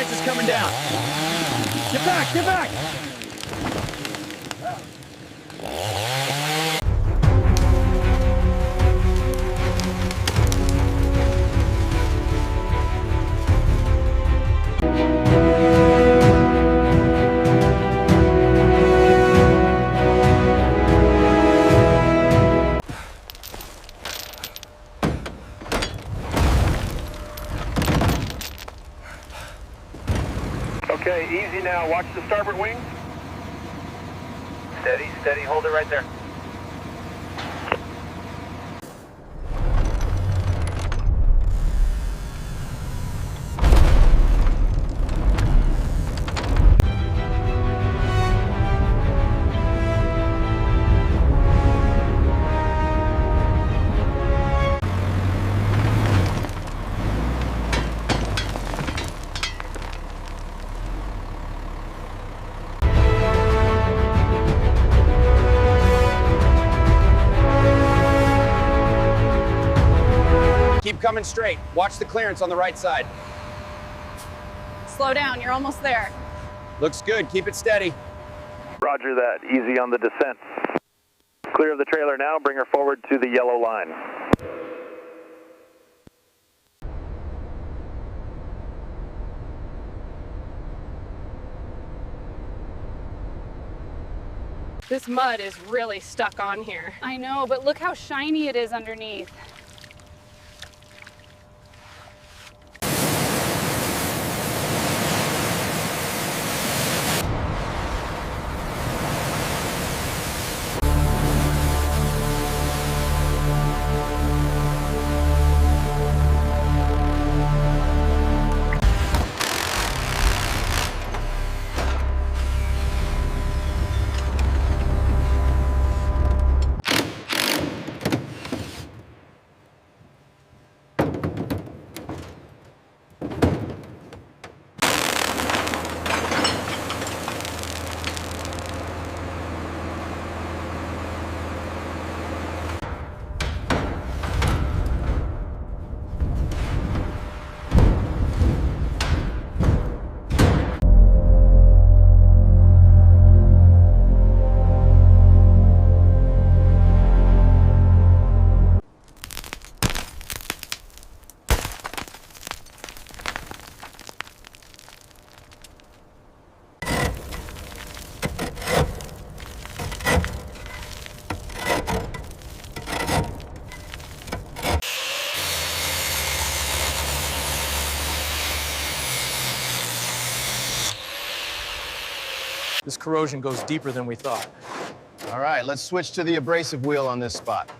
clearance is coming down. Get back, get back! Okay, easy now. Watch the starboard wing. Steady, steady. Hold it right there. Keep coming straight. Watch the clearance on the right side. Slow down, you're almost there. Looks good. Keep it steady. Roger that. Easy on the descent. Clear of the trailer now. Bring her forward to the yellow line. This mud is really stuck on here. I know, but look how shiny it is underneath. This corrosion goes deeper than we thought. All right, let's switch to the abrasive wheel on this spot.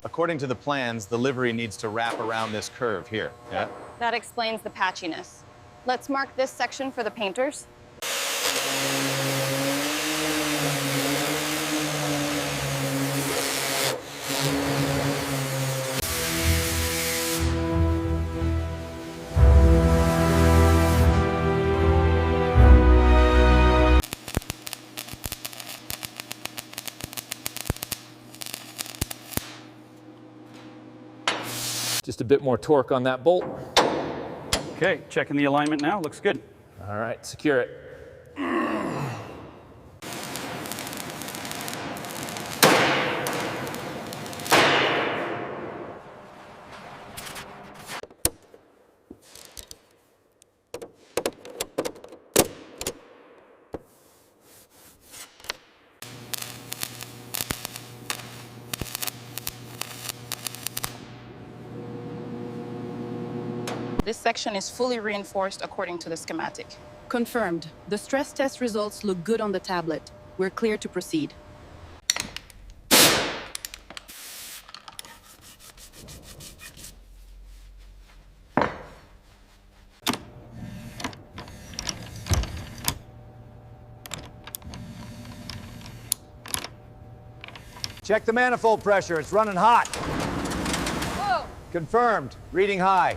According to the plans, the livery needs to wrap around this curve here. Yeah? That explains the patchiness. Let's mark this section for the painters. Just a bit more torque on that bolt. Okay, checking the alignment now. Looks good. All right, secure it. This section is fully reinforced according to the schematic. Confirmed. The stress test results look good on the tablet. We're clear to proceed. Check the manifold pressure. It's running hot. Whoa! Confirmed. Reading high.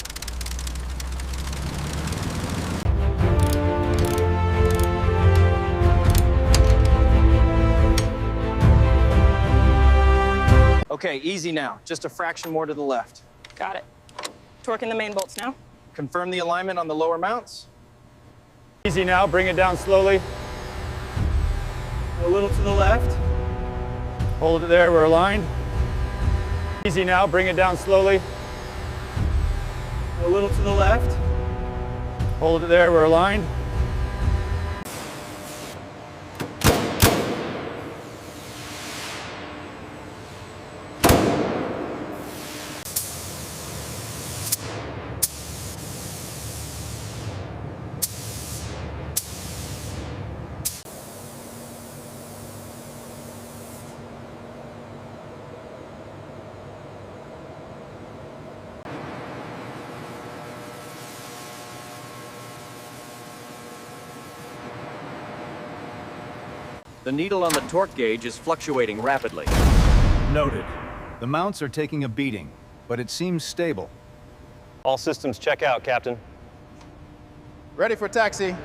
Okay, easy now. Just a fraction more to the left. Got it. Torquing the main bolts now. Confirm the alignment on the lower mounts. Easy now, bring it down slowly. A little to the left. Hold it there, we're aligned. Easy now, bring it down slowly. A little to the left. Hold it there, we're aligned. The needle on the torque gauge is fluctuating rapidly. Noted. The mounts are taking a beating, but it seems stable. All systems check out, Captain. Ready for taxi.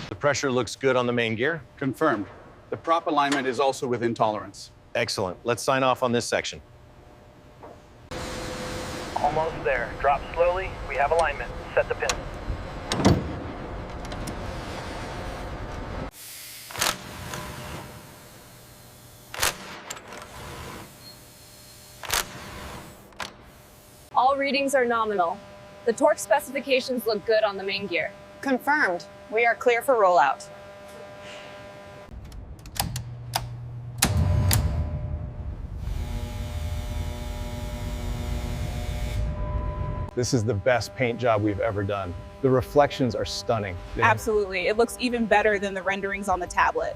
The pressure looks good on the main gear. Confirmed. The prop alignment is also within tolerance. Excellent. Let's sign off on this section. Almost there. Drop slowly. We have alignment. Set the pin. All readings are nominal. The torque specifications look good on the main gear. Confirmed. We are clear for rollout. This is the best paint job we've ever done. The reflections are stunning. Absolutely. It looks even better than the renderings on the tablet.